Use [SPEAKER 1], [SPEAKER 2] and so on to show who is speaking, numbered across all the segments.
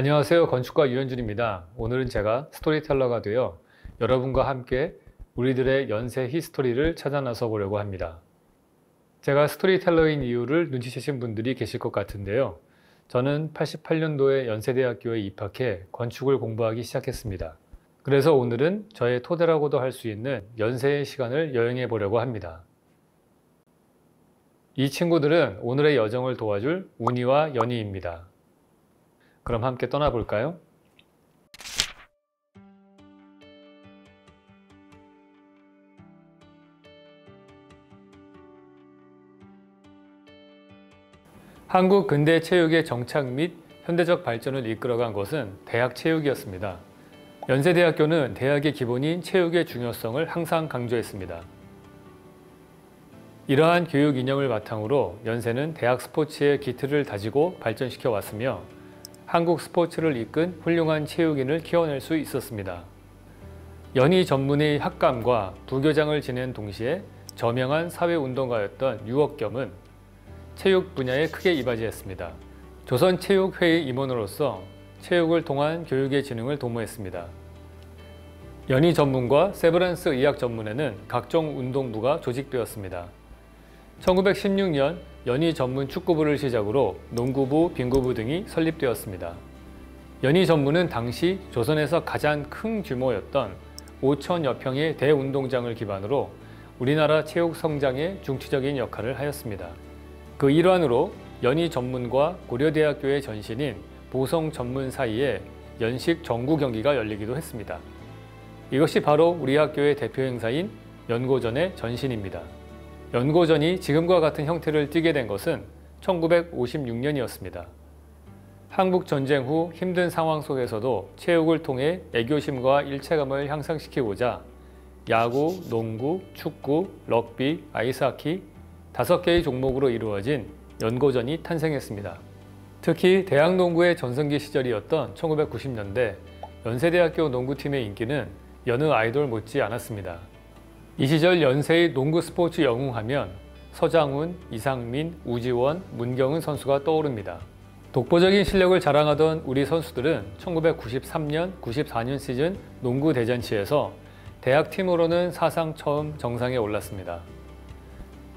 [SPEAKER 1] 안녕하세요. 건축가 유현준입니다. 오늘은 제가 스토리텔러가 되어 여러분과 함께 우리들의 연세 히스토리를 찾아 나서 보려고 합니다. 제가 스토리텔러인 이유를 눈치채신 분들이 계실 것 같은데요. 저는 88년도에 연세대학교에 입학해 건축을 공부하기 시작했습니다. 그래서 오늘은 저의 토대라고도 할 수 있는 연세의 시간을 여행해 보려고 합니다. 이 친구들은 오늘의 여정을 도와줄 운이와 연희입니다. 그럼 함께 떠나볼까요? 한국 근대 체육의 정착 및 현대적 발전을 이끌어간 것은 대학 체육이었습니다. 연세대학교는 대학의 기본인 체육의 중요성을 항상 강조했습니다. 이러한 교육 이념을 바탕으로 연세는 대학 스포츠의 기틀을 다지고 발전시켜 왔으며 한국 스포츠를 이끈 훌륭한 체육인을 키워낼 수 있었습니다. 연희 전문의 학감과 부교장을 지낸 동시에 저명한 사회운동가였던 유억겸은 체육 분야에 크게 이바지했습니다. 조선체육회의 임원으로서 체육을 통한 교육의 진흥을 도모했습니다. 연희 전문과 세브란스 의학 전문에는 각종 운동부가 조직되었습니다. 1916년 연희 전문 축구부를 시작으로 농구부, 빙구부 등이 설립되었습니다. 연희 전문은 당시 조선에서 가장 큰 규모였던 5천여 평의 대운동장을 기반으로 우리나라 체육 성장에 중추적인 역할을 하였습니다. 그 일환으로 연희 전문과 고려대학교의 전신인 보성 전문 사이에 연식 정구 경기가 열리기도 했습니다. 이것이 바로 우리 학교의 대표 행사인 연고전의 전신입니다. 연고전이 지금과 같은 형태를 띠게 된 것은 1956년이었습니다. 한국전쟁 후 힘든 상황 속에서도 체육을 통해 애교심과 일체감을 향상시키고자 야구, 농구, 축구, 럭비, 아이스하키 5개의 종목으로 이루어진 연고전이 탄생했습니다. 특히 대학농구의 전성기 시절이었던 1990년대 연세대학교 농구팀의 인기는 여느 아이돌 못지 않았습니다. 이 시절 연세의 농구 스포츠 영웅하면 서장훈, 이상민, 우지원, 문경은 선수가 떠오릅니다. 독보적인 실력을 자랑하던 우리 선수들은 1993년, 94년 시즌 농구 대잔치에서 대학팀으로는 사상 처음 정상에 올랐습니다.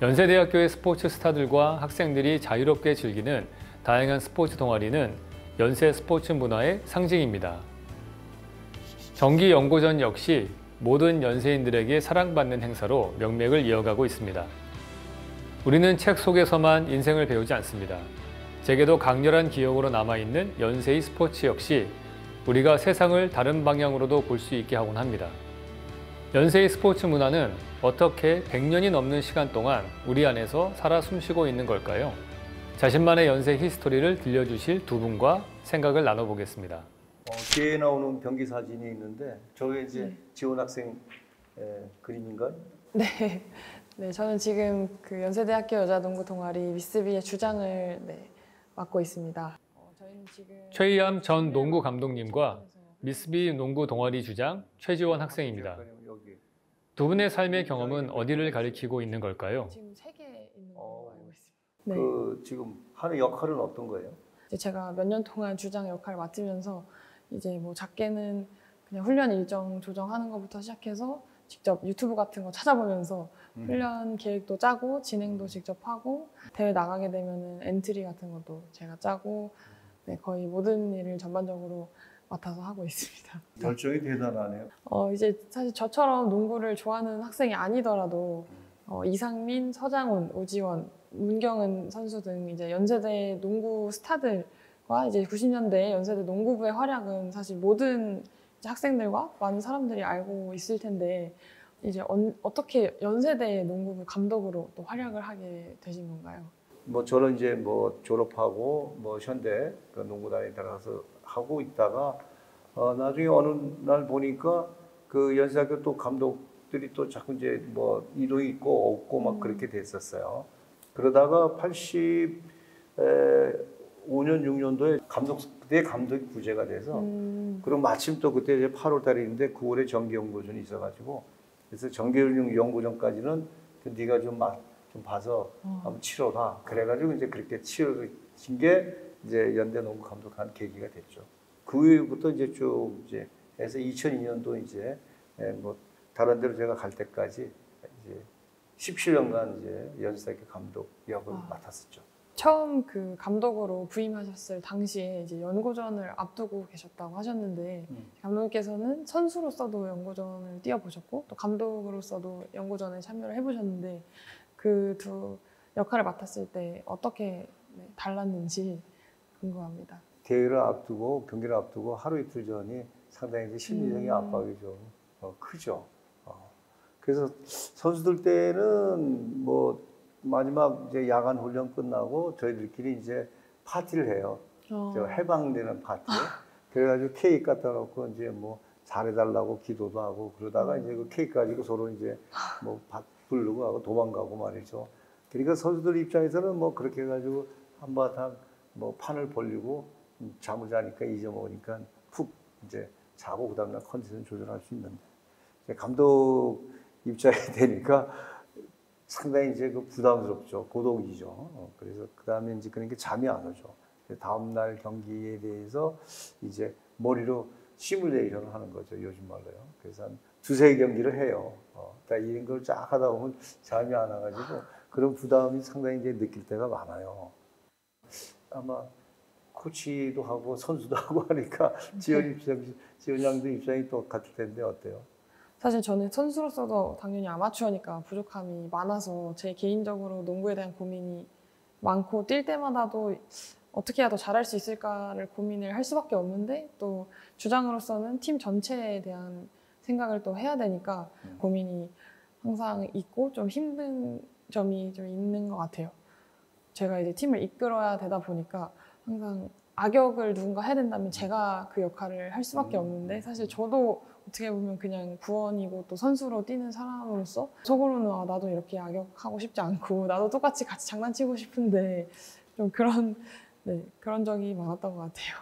[SPEAKER 1] 연세대학교의 스포츠 스타들과 학생들이 자유롭게 즐기는 다양한 스포츠 동아리는 연세 스포츠 문화의 상징입니다. 정기 연고전 역시 모든 연세인들에게 사랑받는 행사로 명맥을 이어가고 있습니다. 우리는 책 속에서만 인생을 배우지 않습니다. 제게도 강렬한 기억으로 남아있는 연세의 스포츠 역시 우리가 세상을 다른 방향으로도 볼 수 있게 하곤 합니다. 연세의 스포츠 문화는 어떻게 100년이 넘는 시간 동안 우리 안에서 살아 숨쉬고 있는 걸까요? 자신만의 연세 히스토리를 들려주실 두 분과 생각을 나눠보겠습니다.
[SPEAKER 2] 뒤에 나오는 경기 사진이 있는데 저게 이제 지원 학생 그림인가요?
[SPEAKER 3] 네. 네, 저는 지금 그 연세대학교 여자농구 동아리 미스비의 주장을 맡고 있습니다. 저희는 지금
[SPEAKER 1] 최희암 전 농구 감독님과 미스비 농구 동아리 주장 최지원 학생입니다. 두 분의 삶의 경험은 어디를 가리키고 있는 걸까요?
[SPEAKER 3] 지금 3개 있는 걸로 알고 있습니다. 네.
[SPEAKER 2] 지금 하는 역할은 어떤 거예요?
[SPEAKER 3] 이제 제가 몇 년 동안 주장 역할을 맡으면서 이제 뭐 작게는 그냥 훈련 일정 조정하는 것부터 시작해서 직접 유튜브 같은 거 찾아보면서 훈련 계획도 짜고 진행도 직접 하고 대회 나가게 되면은 엔트리 같은 것도 제가 짜고 거의 모든 일을 전반적으로 맡아서 하고 있습니다.
[SPEAKER 2] 열정이 대단하네요.
[SPEAKER 3] 이제 사실 저처럼 농구를 좋아하는 학생이 아니더라도 이상민, 서장훈, 우지원, 문경은 선수 등 이제 연세대 농구 스타들과 이제 90년대 연세대 농구부의 활약은 사실 모든 이제 학생들과 많은 사람들이 알고 있을 텐데 이제 어떻게 연세대 농구부 감독으로 또 활약을 하게 되신 건가요?
[SPEAKER 2] 뭐 저는 이제 뭐 졸업하고 뭐 현대 그 농구단에 들어가서 하고 있다가 나중에 어느 날 보니까 그 연세대학교 또 감독들이 또 자꾸 이제 뭐 이동이 있고 없고 막 그렇게 됐었어요. 그러다가 85년 6년도에 그때 감독이 부재가 돼서 그리고 마침 또 그때 이제 8월 달인데 9월에 정기연구전이 있어가지고 그래서 정기연구전까지는 네가 좀 봐서 한번 치러라. 그래가지고 이제 그렇게 치러진 게 이제 연대 농구 감독한 계기가 됐죠. 그 이후부터 이제 쭉 이제 해서 2002년도 이제 뭐 다른 데로 제가 갈 때까지 이제 17년간 이제 연세대학교 감독 역을 맡았었죠.
[SPEAKER 3] 처음 그 감독으로 부임하셨을 당시에 이제 연고전을 앞두고 계셨다고 하셨는데 감독님께서는 선수로서도 연고전을 뛰어보셨고 또 감독으로서도 연고전에 참여를 해보셨는데 그 두 역할을 맡았을 때 어떻게 달랐는지 궁금합니다.
[SPEAKER 2] 대회를 앞두고 경기를 앞두고 하루 이틀 전이 상당히 이제 심리적인 압박이 좀 크죠. 그래서 선수들 때는 뭐 마지막 이제 야간 훈련 끝나고 저희들끼리 이제 파티를 해요. 저 해방되는 파티. 그래가지고 케이크 갖다 놓고 이제 뭐 잘해달라고 기도도 하고 그러다가 이제 그 케이크 가지고 서로 이제 뭐 부르고 하고 도망가고 말이죠. 그러니까 선수들 입장에서는 뭐 그렇게 해가지고 한바탕 뭐 판을 벌리고 잠을 자니까 잊어먹으니까 푹 이제 자고 그 다음날 컨디션 조절할 수 있는데 감독 입장이 되니까 상당히 이제 그 부담스럽죠. 고독이죠. 그래서 그 다음에 이제 그러니까 잠이 안 오죠. 다음날 경기에 대해서 이제 머리로 시뮬레이션을 하는 거죠. 요즘 말로요. 그래서 한 두세 경기를 해요. 딱 이런 걸 쫙 하다 보면 잠이 안 와가지고 그런 부담이 상당히 이제 느낄 때가 많아요. 아마 코치도 하고 선수도 하고 하니까 지원 양도 입장이 똑같을 텐데 어때요?
[SPEAKER 3] 사실 저는 선수로서도 당연히 아마추어니까 부족함이 많아서 제 개인적으로 농구에 대한 고민이 많고 뛸 때마다도 어떻게 해야 더 잘할 수 있을까를 고민을 할 수밖에 없는데 또 주장으로서는 팀 전체에 대한 생각을 또 해야 되니까 고민이 항상 있고 좀 힘든 점이 좀 있는 것 같아요. 제가 이제 팀을 이끌어야 되다 보니까 항상 악역을 누군가 해야 된다면 제가 그 역할을 할 수밖에 없는데 사실 저도 어떻게 보면 그냥 구원이고 또 선수로 뛰는 사람으로서 속으로는 나도 이렇게 악역하고 싶지 않고 나도 똑같이 같이 장난치고 싶은데 좀 그런 적이 많았던 것 같아요.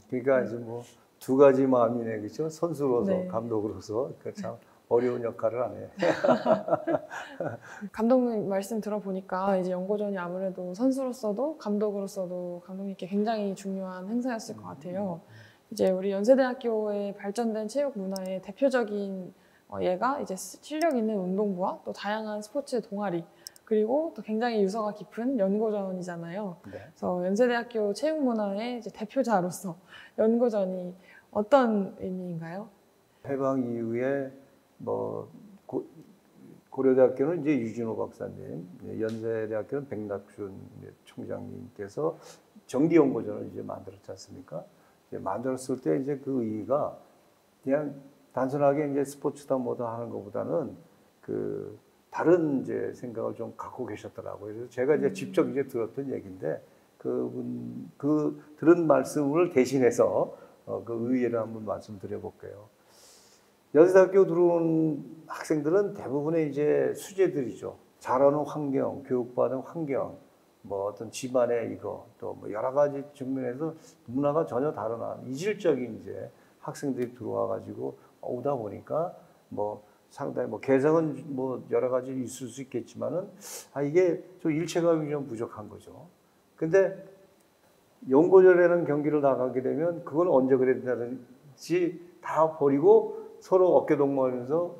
[SPEAKER 2] 그러니까 이제 뭐 두 가지 마음이네, 그렇죠? 선수로서,
[SPEAKER 3] 네.
[SPEAKER 2] 감독으로서 참 어려운 역할을 하네.
[SPEAKER 3] 감독님 말씀 들어보니까 이제 연고전이 아무래도 선수로서도 감독으로서도 감독님께 굉장히 중요한 행사였을 것 같아요. 이제 우리 연세대학교의 발전된 체육 문화의 대표적인 예가 이제 실력 있는 운동부와 또 다양한 스포츠 동아리 그리고 또 굉장히 유서가 깊은 연고전이잖아요.
[SPEAKER 2] 네.
[SPEAKER 3] 그래서 연세대학교 체육 문화의 이제 대표자로서 연고전이 어떤 의미인가요?
[SPEAKER 2] 해방 이후에 뭐 고려대학교는 이제 유진호 박사님, 연세대학교는 백낙준 총장님께서 정기연고전을 이제 만들었지 않습니까? 이제 만들었을 때 이제 그 의의가 그냥 단순하게 이제 스포츠다 뭐다 하는 것보다는 그 다른 이제 생각을 좀 갖고 계셨더라고요. 그래서 제가 이제 직접 이제 들었던 얘기인데 그 들은 말씀을 대신해서 그 의의를 한번 말씀드려 볼게요. 연세대학교 들어온 학생들은 대부분의 이제 수재들이죠. 자라는 환경, 교육받은 환경, 뭐 어떤 집안의 이거 또 뭐 여러 가지 측면에서 문화가 전혀 다른 이질적인 이제 학생들이 들어와 가지고 오다 보니까 뭐 상당히 뭐 개성은 뭐 여러 가지 있을 수 있겠지만은 이게 좀 일체감이 좀 부족한 거죠. 근데 연고전이라는 경기를 나가게 되면 그건 언제 그랬다든지 다 버리고 서로 어깨동무하면서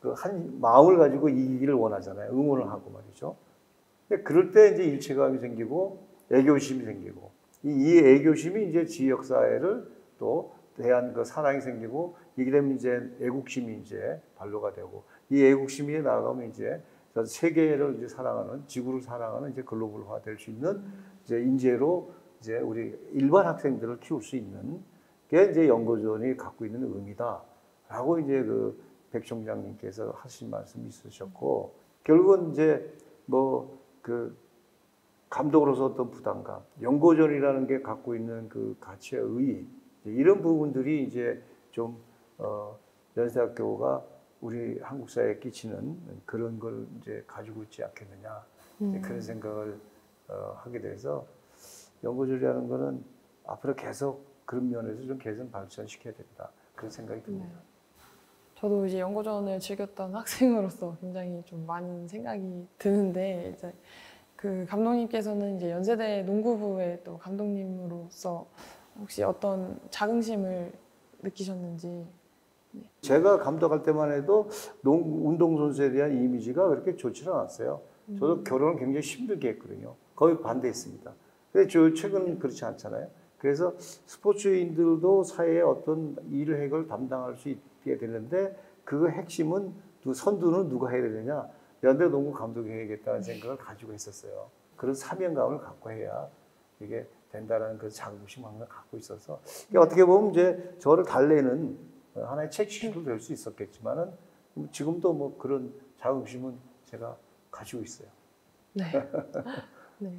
[SPEAKER 2] 그 한 마음을 가지고 이기기를 원하잖아요. 응원을 하고 말이죠. 근데 그럴 때 이제 일체감이 생기고 애교심이 생기고 이 애교심이 이제 지역 사회를 또 대한 그 사랑이 생기고 이게 되면 이제 애국심이 이제 발로가 되고 이 애국심이 나가면 이제 세계를 이제 사랑하는 지구를 사랑하는 이제 글로벌화 될 수 있는 이제 인재로 이제 우리 일반 학생들을 키울 수 있는 게 이제 연고전이 갖고 있는 의미다라고 이제 그 백 총장님께서 하신 말씀이 있으셨고 결국은 이제 뭐 그 감독으로서 어떤 부담감, 연고전이라는 게 갖고 있는 그 가치의 의의 이런 부분들이 이제 좀 연세대학교가 우리 한국 사회에 끼치는 그런 걸 이제 가지고 있지 않겠느냐 이제 그런 생각을 하게 돼서 연고전이라는 거는 앞으로 계속 그런 면에서 좀 개선 발전시켜야 된다 그런 생각이 듭니다.
[SPEAKER 3] 저도 이제 연고전을 즐겼던 학생으로서 굉장히 좀 많은 생각이 드는데 이제 그 감독님께서는 이제 연세대 농구부의 또 감독님으로서 혹시 어떤 자긍심을 느끼셨는지.
[SPEAKER 2] 제가 감독할 때만 해도 운동선수에 대한 이미지가 그렇게 좋지는 않았어요. 저도 결혼을 굉장히 힘들게 했거든요. 거의 반대했습니다. 근데 최근은 그렇지 않잖아요. 그래서 스포츠인들도 사회에 어떤 일획을 담당할 수 있게 되는데 그 핵심은 선두는 누가 해야 되느냐? 연대농구 감독이 해야겠다는 생각을 가지고 있었어요. 그런 사명감을 갖고 해야 이게 된다는 그 자긍심을 갖고 있어서 어떻게 보면 이제 저를 달래는 하나의 채찍도 될 수 있었겠지만은 지금도 뭐 그런 자긍심은 제가 가지고 있어요.
[SPEAKER 3] 네. 네.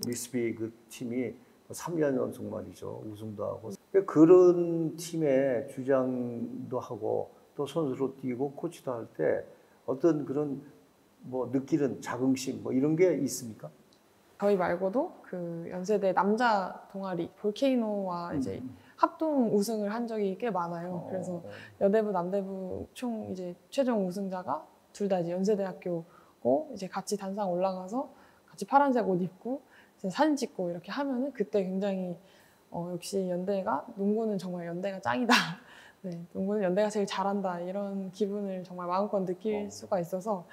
[SPEAKER 2] 미스비 그 팀이 3년 연속 말이죠. 우승도 하고 그런 팀의 주장도 하고 또 선수로 뛰고 코치도 할 때 어떤 그런 뭐 느끼는 자긍심 뭐 이런 게 있습니까?
[SPEAKER 3] 저희 말고도 그 연세대 남자 동아리 볼케이노와 이제 합동 우승을 한 적이 꽤 많아요. 그래서 여대부 남대부 총 이제 최종 우승자가 둘 다 이제 연세대학교고 이제 같이 단상 올라가서 같이 파란색 옷 입고 이제 사진 찍고 이렇게 하면은 그때 굉장히 역시 연대가 농구는 정말 연대가 짱이다. 네, 농구는 연대가 제일 잘한다 이런 기분을 정말 마음껏 느낄 수가 있어서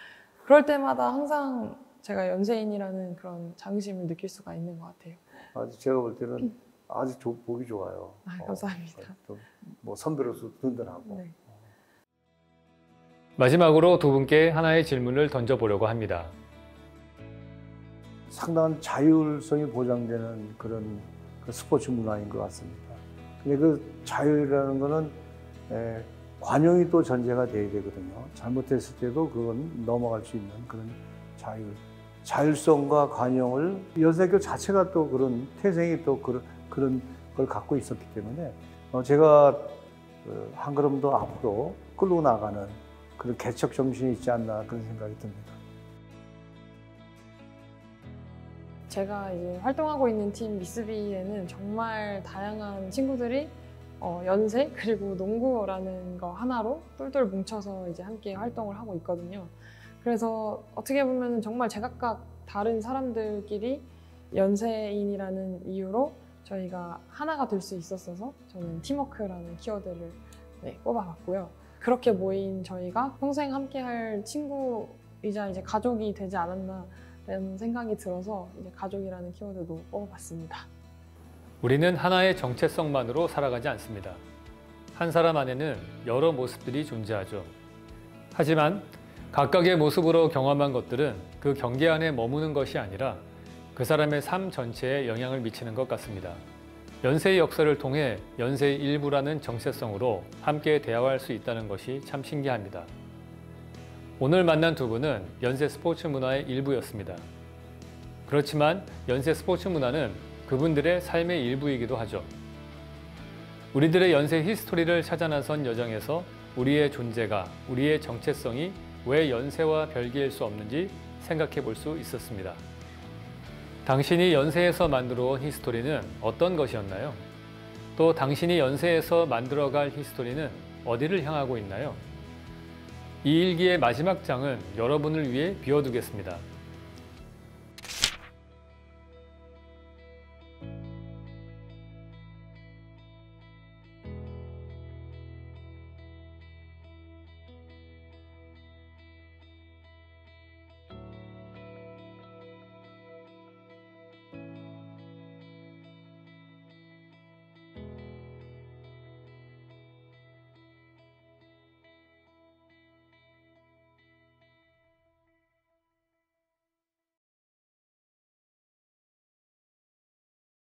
[SPEAKER 3] 그럴 때마다 항상 제가 연세인이라는 그런 자긍심을 느낄 수가 있는 것 같아요.
[SPEAKER 2] 아주 제가 볼 때는 아주 보기 좋아요.
[SPEAKER 3] 감사합니다.
[SPEAKER 2] 또 뭐 선배로서 든든하고.
[SPEAKER 3] 네.
[SPEAKER 1] 마지막으로 두 분께 하나의 질문을 던져보려고 합니다.
[SPEAKER 2] 상당한 자율성이 보장되는 그런 그 스포츠 문화인 것 같습니다. 근데 그 자율이라는 거는 관용이 또 전제가 돼야 되거든요. 잘못했을 때도 그건 넘어갈 수 있는 그런 자율성과 관용을 연세교 자체가 또 그런 태생이 또 그런 걸 갖고 있었기 때문에 제가 한 걸음 더 앞으로 끌고 나가는 그런 개척 정신이 있지 않나 그런 생각이 듭니다.
[SPEAKER 3] 제가 이제 활동하고 있는 팀 미스비에는 정말 다양한 친구들이 연세 그리고 농구라는 거 하나로 똘똘 뭉쳐서 이제 함께 활동을 하고 있거든요. 그래서 어떻게 보면 정말 제각각 다른 사람들끼리 연세인이라는 이유로 저희가 하나가 될 수 있었어서 저는 팀워크라는 키워드를 꼽아봤고요. 그렇게 모인 저희가 평생 함께할 친구이자 이제 가족이 되지 않았나라는 생각이 들어서 이제 가족이라는 키워드도 뽑아봤습니다.
[SPEAKER 1] 우리는 하나의 정체성만으로 살아가지 않습니다. 한 사람 안에는 여러 모습들이 존재하죠. 하지만 각각의 모습으로 경험한 것들은 그 경계 안에 머무는 것이 아니라 그 사람의 삶 전체에 영향을 미치는 것 같습니다. 연세의 역사를 통해 연세의 일부라는 정체성으로 함께 대화할 수 있다는 것이 참 신기합니다. 오늘 만난 두 분은 연세 스포츠 문화의 일부였습니다. 그렇지만 연세 스포츠 문화는 그분들의 삶의 일부이기도 하죠. 우리들의 연세 히스토리를 찾아 나선 여정에서 우리의 존재가, 우리의 정체성이 왜 연세와 별개일 수 없는지 생각해 볼 수 있었습니다. 당신이 연세에서 만들어 온 히스토리는 어떤 것이었나요? 또 당신이 연세에서 만들어갈 히스토리는 어디를 향하고 있나요? 이 일기의 마지막 장은 여러분을 위해 비워두겠습니다.